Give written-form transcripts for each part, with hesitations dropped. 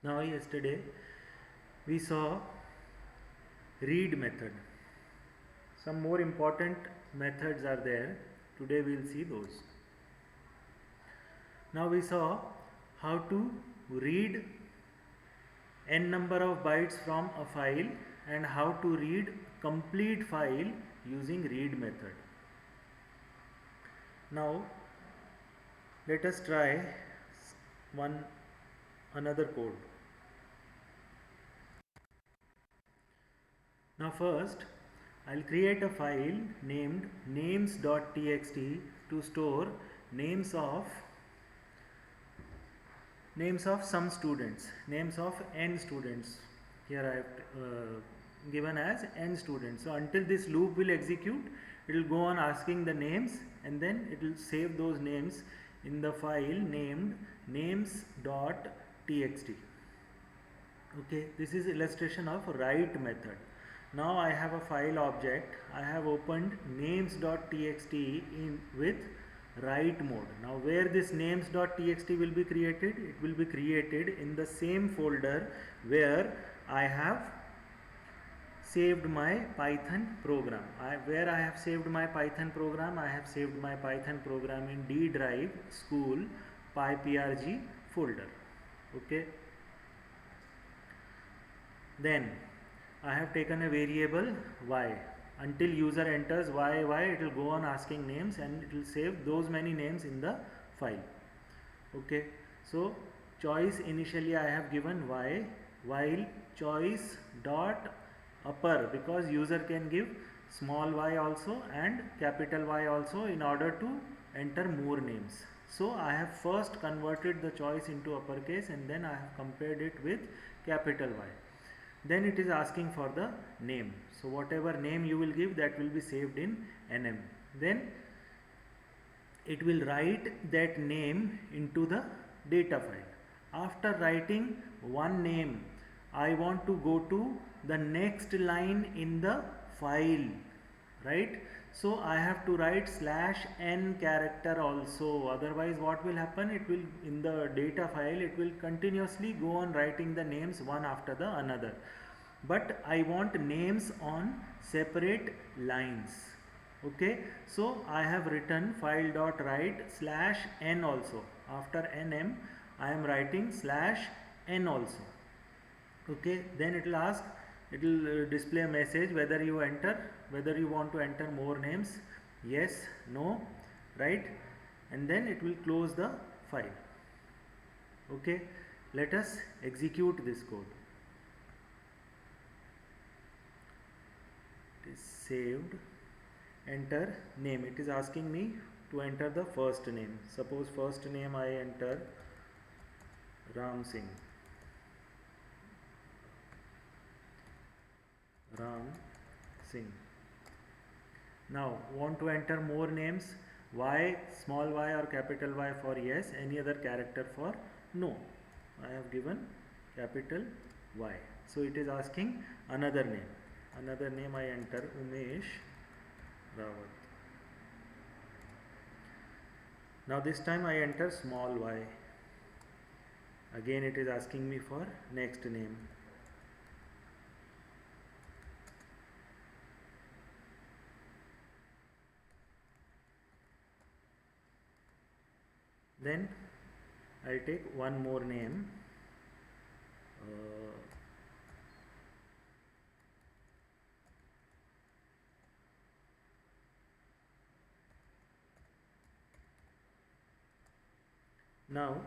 Now yesterday we saw read method. Some more important methods are there. Today we will see those. Now we saw how to read n number of bytes from a file and how to read complete file using read method. Now let us try one another code. Now first I'll create a file named names.txt to store names of some students, names of n students. Here I have given as n students. So until this loop will execute, it will go on asking the names and then it will save those names in the file named names.txt. Okay, this is illustration of write method. Now I have a file object. I have opened names.txt with write mode. Now where this names.txt will be created? It will be created in the same folder where I have saved my Python program. Where I have saved my Python program? I have saved my Python program in D drive school pyprg folder. Okay. Then I have taken a variable y. Until user enters y, it will go on asking names and it will save those many names in the file. Okay. So choice initially I have given y, while choice dot upper, because user can give small y also and capital Y also in order to enter more names. So I have first converted the choice into uppercase and then I have compared it with capital Y. Then it is asking for the name. So whatever name you will give, that will be saved in nm. Then it will write that name into the data file. After writing one name, I want to go to the next line in the file, right? So I have to write /n character also, otherwise what will happen, it will, in the data file, it will continuously go on writing the names one after the another, but I want names on separate lines. Okay, so I have written file.write /n also. After nm I am writing /n also. Okay, then it will ask, it will display a message whether you want to enter more names, yes, no, right, and then it will close the file. Okay, let us execute this code. It is saved. Enter name. It is asking me to enter the first name. Suppose first name I enter Ram Singh. Ram Singh. Now want to enter more names, y, small y or capital Y for yes, any other character for no. I have given capital Y. So it is asking another name. Another name I enter Umesh Rawat. Now this time I enter small y. Again it is asking me for next name. Then I'll take one more name. Now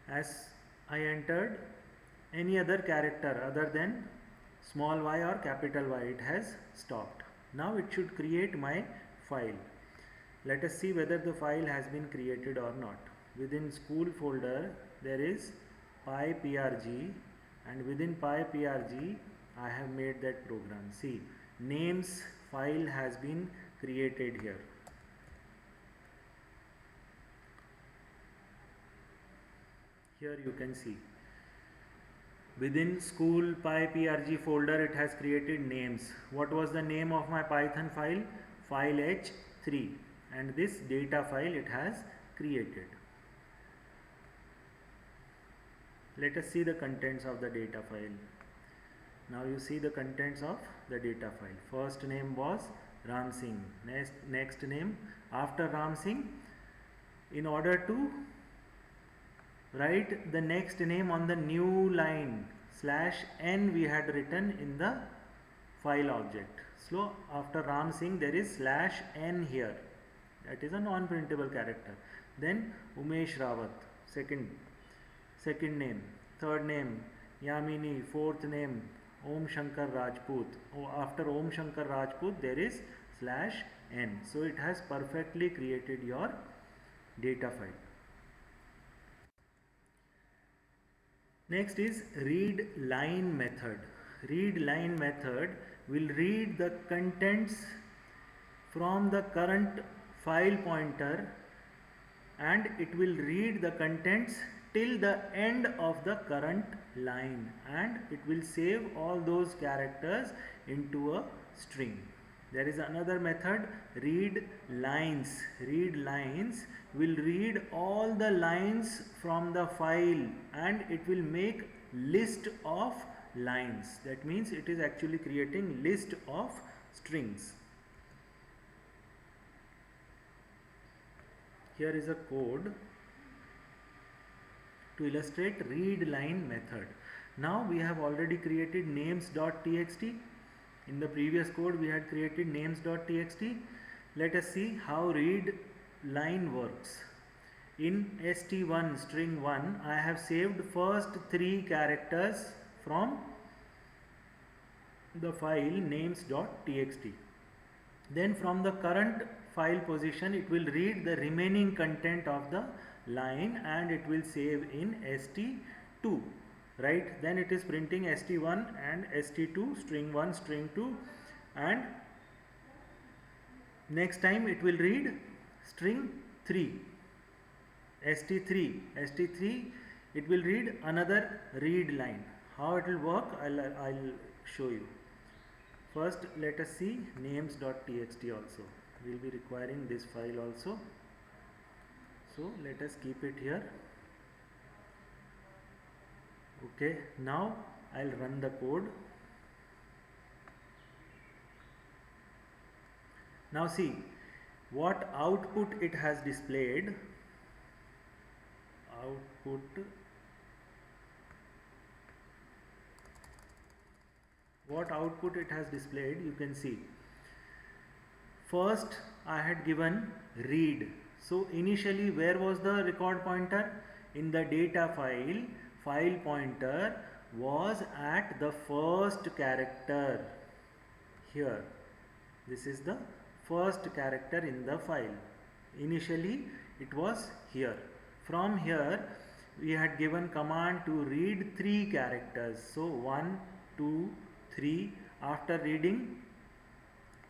as I entered any other character other than small y or capital Y, it has stopped. Now it should create my file. Let us see whether the file has been created or not. Within school folder there is pyprg, and within pyprg I have made that program. See, names file has been created here. Here you can see within school pyprg folder it has created names. What was the name of my Python file? File h3, and this data file it has created. let us see the contents of the data file. Now you see the contents of the data file. First name was Ram Singh. Next name after Ram Singh, in order to write the next name on the new line /n we had written in the file object. So after Ram Singh there is /n here. That is a non-printable character. Then Umesh Rawat, second name. Third name Yamini. Fourth name Om Shankar Rajput. After Om Shankar Rajput there is /n. So it has perfectly created your data file. Next is read line method. Read line method will read the contents from the current file pointer, and it will read the contents till the end of the current line, and it will save all those characters into a string. There is another method, read lines. Read lines will read all the lines from the file, and it will make list of lines. That means it is actually creating list of strings. Here is a code to illustrate read line method. Now we have already created names.txt. In the previous code we had created names.txt. Let us see how read line works. In st1 string 1 I have saved first 3 characters from the file names.txt. Then from the current file position it will read the remaining content of the line, and it will save in st2, right? Then it is printing st1 and st2, string 1 string 2, and next time it will read string 3, st3 it will read another read line. How it will work I'll show you. First let us see names.txt also. We will be requiring this file also. So let us keep it here. Okay, now I'll run the code. Now see what output it has displayed. What output it has displayed, you can see. First I had given read. So initially where was the record pointer? In the data file pointer was at the first character here. This is the first character in the file. Initially it was here. From here we had given command to read 3 characters. So 1, 2, 3. After reading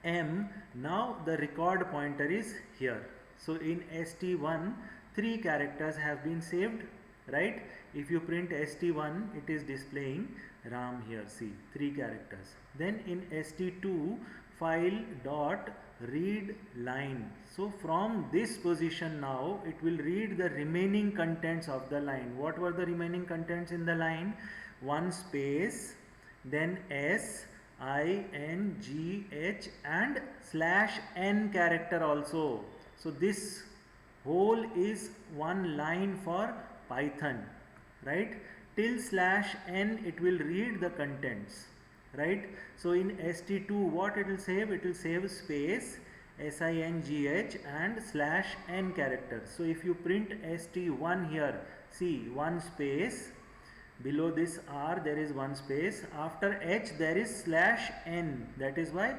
M, now the record pointer is here. So in st1 3 characters have been saved, right? If you print st1 it is displaying Ram here, see 3 characters. Then in st2 file dot read line. So from this position now it will read the remaining contents of the line. What were the remaining contents in the line? 1 space, then S, I, N, G, H and /n character also. So this whole is one line for Python, right? Till /n it will read the contents, right? So in st2 what it will save? It will save space, SINGH and /n character. So if you print st1 here, see 1 space, below this R there is 1 space, after H there is /n. That is why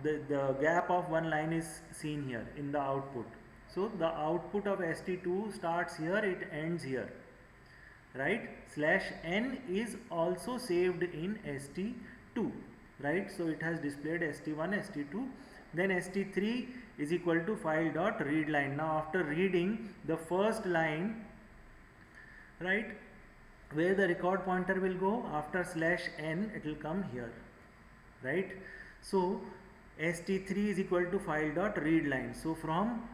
the gap of one line is seen here in the output. So the output of st2 starts here, it ends here, right? /n is also saved in st2, right? So it has displayed st1, st2. Then st3 is equal to file dot read line. Now after reading the first line, right, where the record pointer will go, after /n it will come here, right? So st3 is equal to file dot read line. So from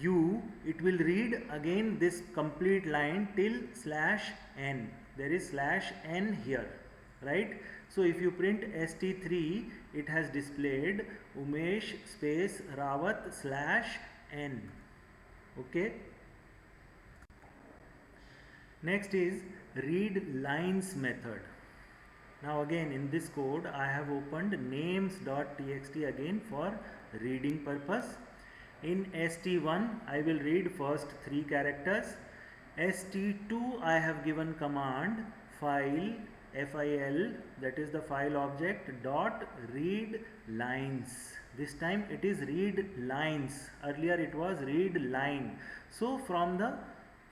U, it will read again this complete line till /n. There is /n here, right? So if you print st3, it has displayed Umesh space Rawat /n. Okay. Next is read lines method. Now again in this code I have opened names.txt again for reading purpose. In st1 I will read first 3 characters. st2 I have given command file that is the file object dot read lines. This time it is read lines, earlier it was read line. So from the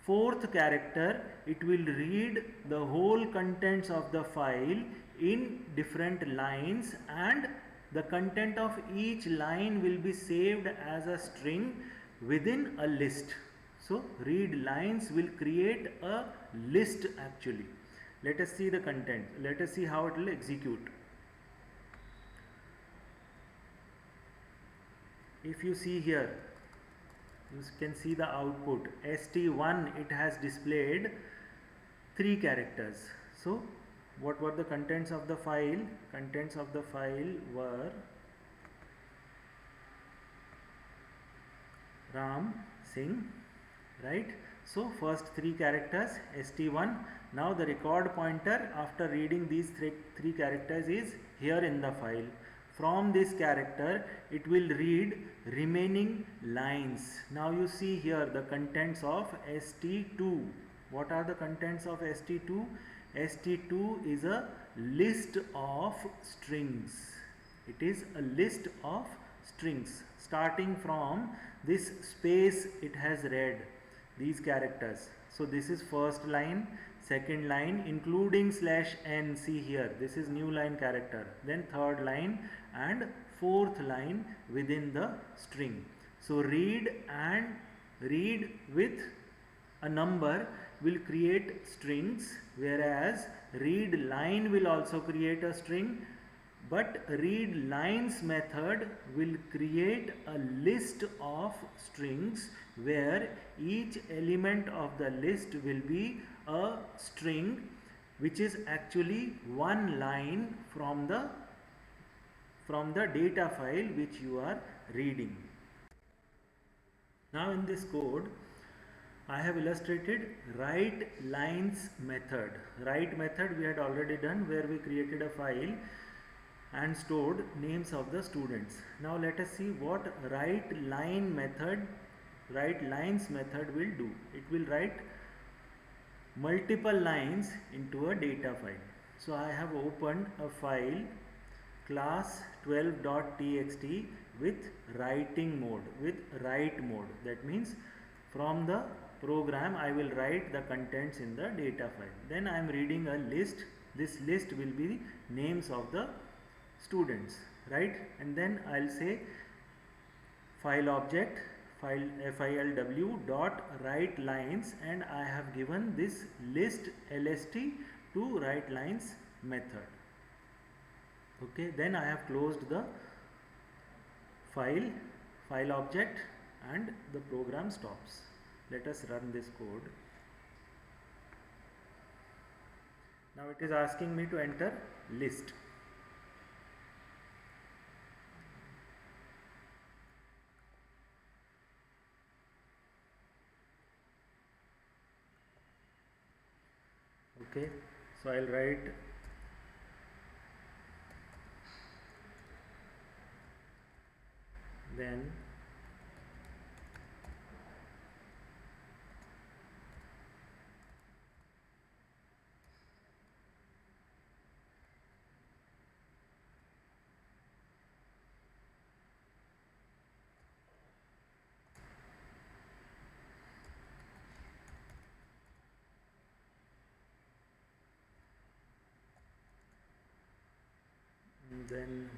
fourth character it will read the whole contents of the file in different lines, and the content of each line will be saved as a string within a list. So read lines will create a list actually. Let us see the content. Let us see how it will execute. If you see here, you can see the output. st1 it has displayed 3 characters. So what were the contents of the file? Contents of the file were Ram Singh, right? So first 3 characters st1. Now the record pointer after reading these three characters is here in the file. From this character it will read remaining lines. Now you see here the contents of st2. What are the contents of st2? st2 is a list of strings. It is a list of strings starting from this space it has read these characters. So this is first line, second line including /n, see here this is new line character, then third line and fourth line within the string. So read and read with a number will create strings, whereas read line will also create a string, but read lines method will create a list of strings where each element of the list will be a string which is actually one line from the data file which you are reading. Now in this code I have illustrated write lines method. Write method we had already done, where we created a file and stored names of the students. Now let us see what write lines method will do. It will write multiple lines into a data file. So I have opened a file class 12.txt with writing mode, with write mode. That means from the program I will write the contents in the data file. Then I am reading a list. This list will be names of the students, right? And then I'll say file object filw dot write lines, and I have given this list lst to write lines method. Okay, then I have closed the file object and the program stops. Let us run this code. Now it is asking me to enter list. Okay, so I'll write then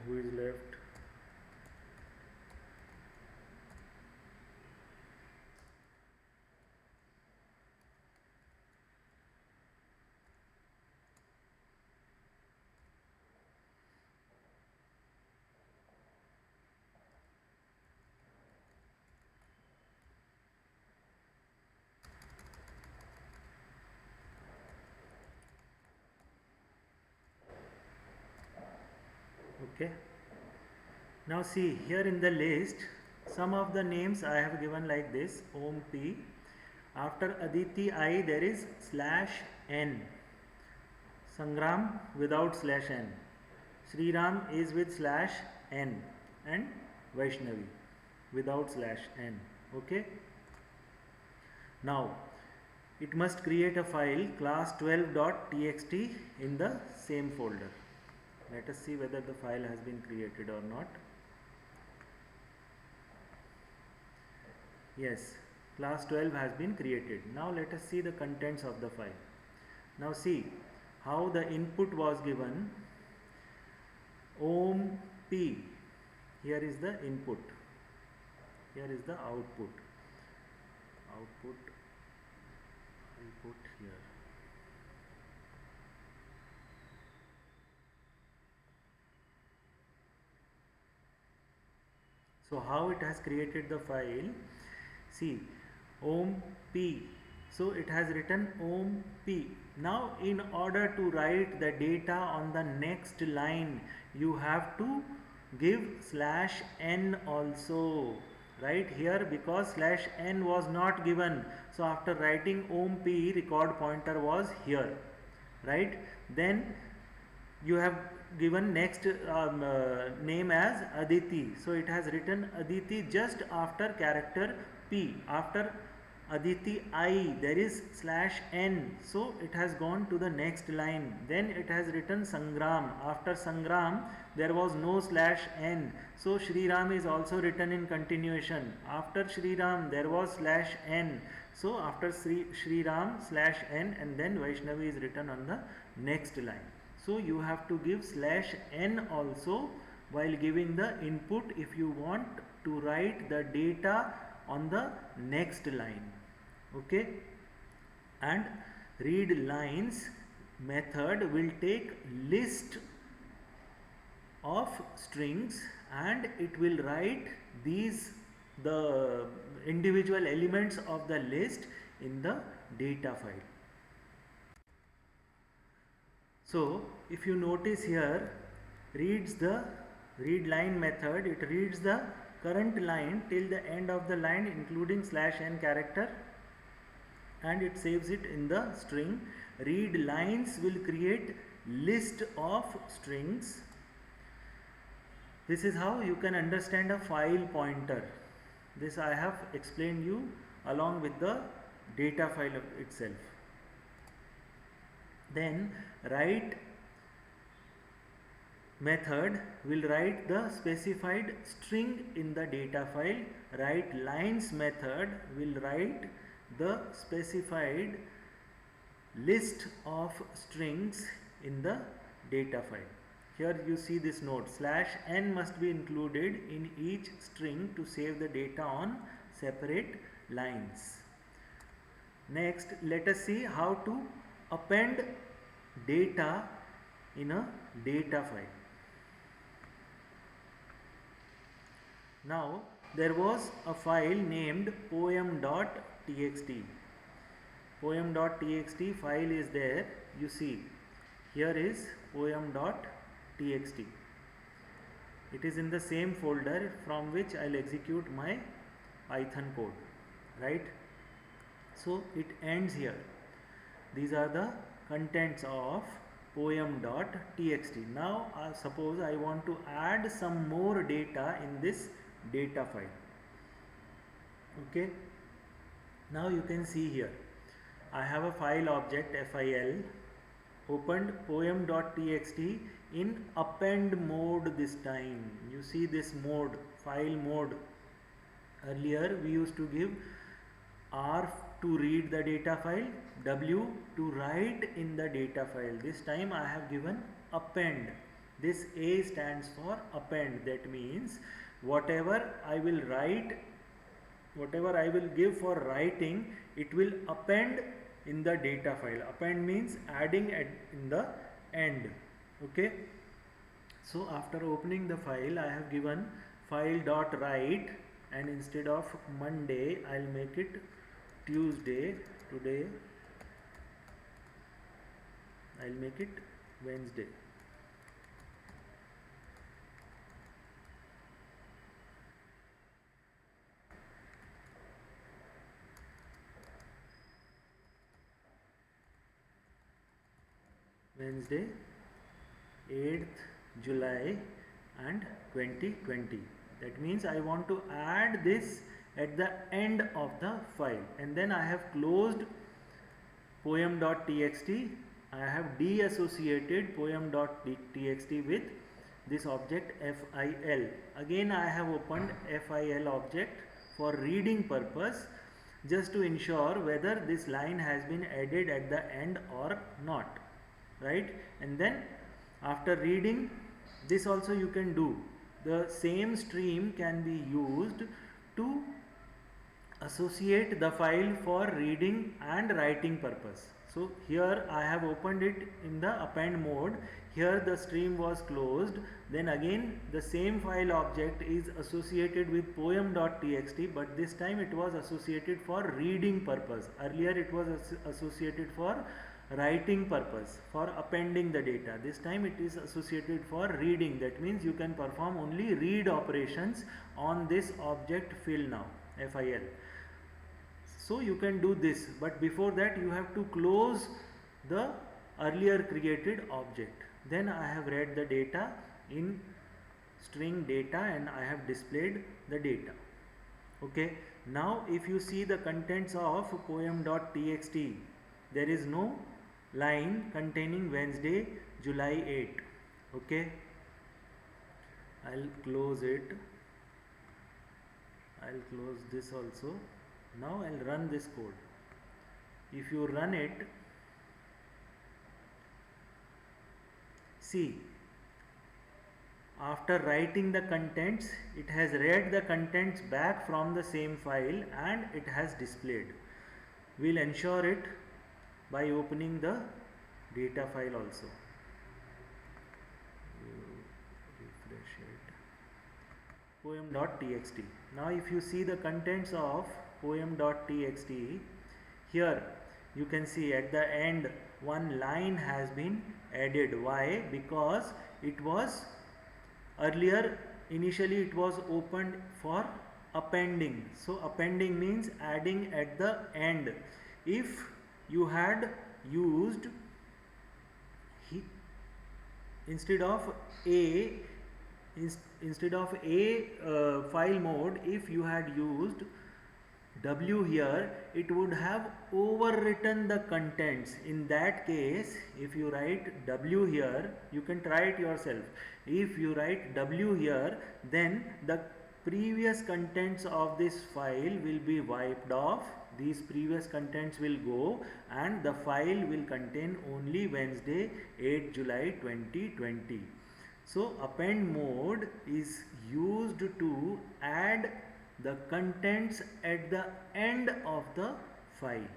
who is left? Okay. Now see here in the list, some of the names I have given like this: Om P. After Aditi I there is /n. Sangram without /n. Sri Ram is with /n, and Vaishnavi without /n. Okay. Now it must create a file class12.txt in the same folder. Let us see whether the file has been created or not. Yes, class 12 has been created. Now let us see the contents of the file. Now see how the input was given. Om P. Here is the input. Here is the output. Output I put here. So how it has created the file? See, Om P. So it has written Om P. Now in order to write the data on the next line, you have to give /n also. Right here, because /n was not given. So after writing Om P, record pointer was here. Right? Then you have given next name as Aditi. So it has written Aditi just after character P. After Aditi I there is /n. So it has gone to the next line. Then it has written Sangram. After Sangram there was no /n. So Shri Ram is also written in continuation. After Shri Ram there was /n. So after Shri Ram /n, and then Vaishnavi is written on the next line. So you have to give /n also while giving the input if you want to write the data on the next line. Okay. And read lines method will take list of strings and it will write the individual elements of the list in the data file. So if you notice here, read line method, it reads the current line till the end of the line including /n character, and it saves it in the string. Read lines will create list of strings. This is how you can understand a file pointer. This I have explained you along with the data file itself. Then write method will write the specified string in the data file. Write lines method will write the specified list of strings in the data file. Here you see this note, /n must be included in each string to save the data on separate lines. Next, let us see how to append data in a data file. Now there was a file named poem.txt. Poem.txt file is there. You see here is poem.txt. It is in the same folder from which I'll execute my Python code, right? So it ends here. These are the contents of poem.txt. Now suppose I want to add some more data in this data file. Okay. Now you can see here I have a file object file, opened poem.txt in append mode this time. You see this mode, file mode. Earlier we used to give R to read the data file, W to write in the data file. This time I have given append. This A stands for append. That means whatever I will write, whatever I will give for writing, it will append in the data file. Append means adding in the end. Okay. So after opening the file, I have given file.write, and instead of Monday I'll make it Tuesday. Today I'll make it Wednesday. Wednesday 8th July and 2020. That means I want to add this at the end of the file, and then I have closed poem.txt. I have deassociated poem.txt with this object fil. Again I have opened fil object for reading purpose, just to ensure whether this line has been added at the end or not, right? And then after reading this also, you can do the same stream can be used to associate the file for reading and writing purpose. So here I have opened it in the append mode. Here the stream was closed. Then again the same file object is associated with poem.txt, but this time it was associated for reading purpose. Earlier it was associated for writing purpose, for appending the data. This time it is associated for reading. That means you can perform only read operations on this object fil now, fil. So you can do this, but before that you have to close the earlier created object. Then I have read the data in string data and I have displayed the data. Okay, now if you see the contents of poem.txt, there is no line containing Wednesday, July 8. Okay, I'll close it. I'll close this also. Now I'll run this code. If you run it, see, after writing the contents, it has read the contents back from the same file and it has displayed. We'll ensure it by opening the data file also. Refresh it. Poem.txt. Now if you see the contents of poem.txt, here you can see at the end one line has been added. Why? Because it was earlier, initially it was opened for appending. So appending means adding at the end. If you had used instead of a file mode, if you had used W here, it would have overwritten the contents. In that case, if you write W here, you can try it yourself. If you write W here, then the previous contents of this file will be wiped off. These previous contents will go and the file will contain only Wednesday 8 July 2020. So append mode is used to add the contents at the end of the file.